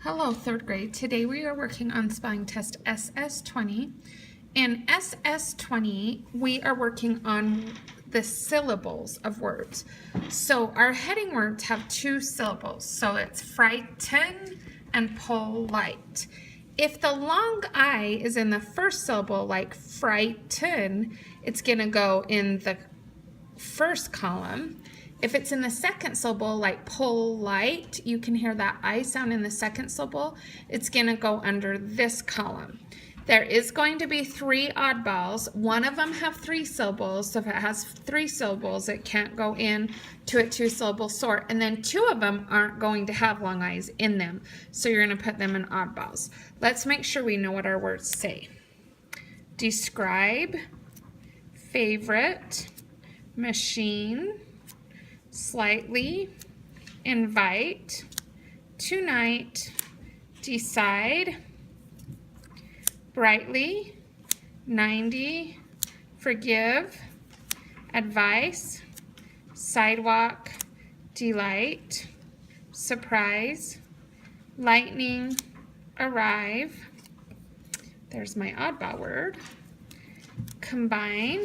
Hello, third grade. Today we are working on spelling test SS20. In SS20, we are working on the syllables of words. So our heading words have two syllables. So it's frighten and polite. If the long I is in the first syllable, like frighten, it's going to go in the first column. If it's in the second syllable, like polite, you can hear that I sound in the second syllable. It's going to go under this column. There is going to be three oddballs. One of them have three syllables, so if it has three syllables, it can't go in to a two-syllable sort. And then two of them aren't going to have long I's in them, so you're going to put them in oddballs. Let's make sure we know what our words say. Describe, favorite, machine, slightly, invite, tonight, decide, brightly, 90, forgive, advice, sidewalk, delight, surprise, lightning, arrive. There's my oddball word. Combine,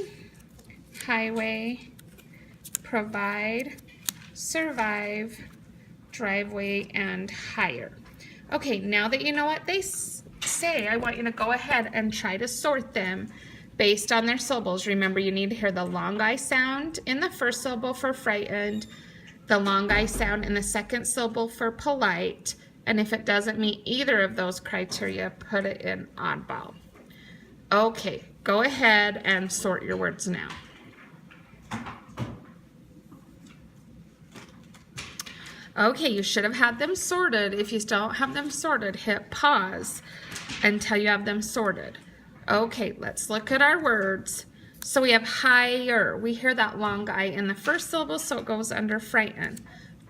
highway, provide, survive, driveway, and hire. Okay, now that you know what they say, I want you to go ahead and try to sort them based on their syllables. Remember, you need to hear the long I sound in the first syllable for frightened, the long I sound in the second syllable for polite, and if it doesn't meet either of those criteria, put it in oddball. Okay, go ahead and sort your words now. Okay, you should have had them sorted. If you still don't have them sorted, hit pause until you have them sorted. Okay, let's look at our words. So we have higher. We hear that long I in the first syllable, so it goes under frighten.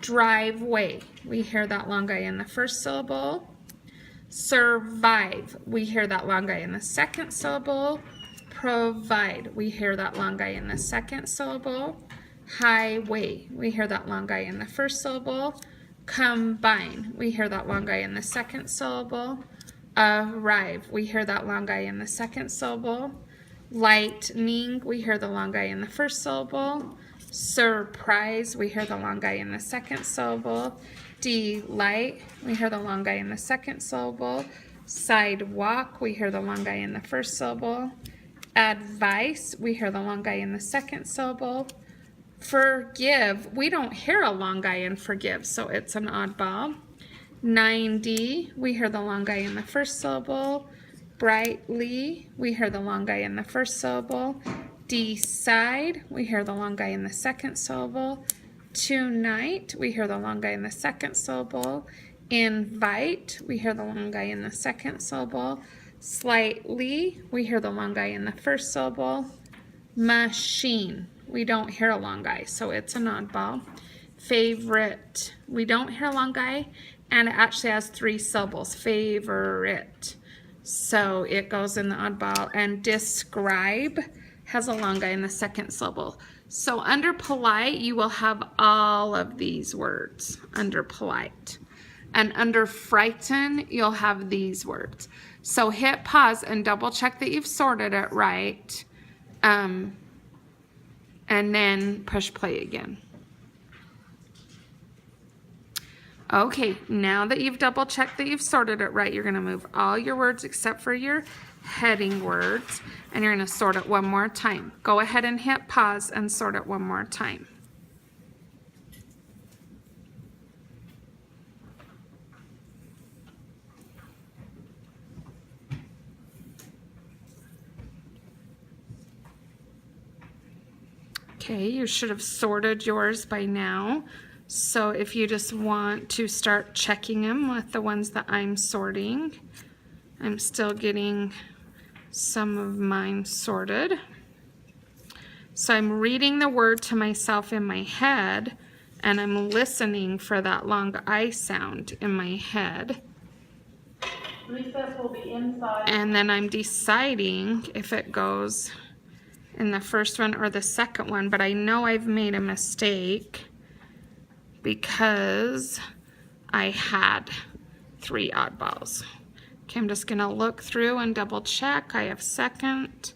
Driveway. We hear that long I in the first syllable. Survive. We hear that long I in the second syllable. Provide. We hear that long I in the second syllable. Highway, we hear that long I in the first syllable. Combine, we hear that long I in the second syllable. Arrive, we hear that long I in the second syllable. Lightning, we hear the long I in the first syllable. Surprise, we hear the long I in the second syllable. Delight, we hear the long I in the second syllable. Sidewalk, we hear the long I in the first syllable. Advice, we hear the long I in the second syllable. Forgive, we don't hear a long I in forgive, so it's an oddball. 90, we hear the long I in the first syllable. Brightly, we hear the long I in the first syllable. Decide, we hear the long I in the second syllable. Tonight, we hear the long I in the second syllable. Invite, we hear the long I in the second syllable. Slightly, we hear the long I in the first syllable. Machine, we don't hear a long I, so it's an oddball. Favorite, we don't hear a long I, and it actually has three syllables. Favorite, so it goes in the oddball. And describe has a long I in the second syllable. So under polite, you will have all of these words under polite. And under frighten, you'll have these words. So hit pause and double check that you've sorted it right. And then push play again. Okay, now that you've double checked that you've sorted it right, you're going to move all your words except for your heading words, and you're going to sort it one more time. Go ahead and hit pause and sort it one more time. Okay, you should have sorted yours by now. So if you just want to start checking them with the ones that I'm sorting, I'm still getting some of mine sorted. So I'm reading the word to myself in my head, and I'm listening for that long I sound in my head. Recess will be inside. And then I'm deciding if it goes in the first one or the second one, but I know I've made a mistake because I had 3 oddballs. Okay, I'm just gonna look through and double check. I have second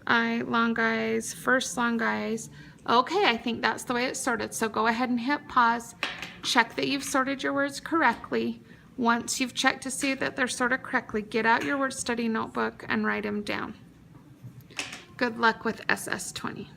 long guys, first long guys. Okay, I think that's the way it's sorted. So go ahead and hit pause. Check that you've sorted your words correctly. Once you've checked to see that they're sorted correctly, get out your word study notebook and write them down. Good luck with SS20.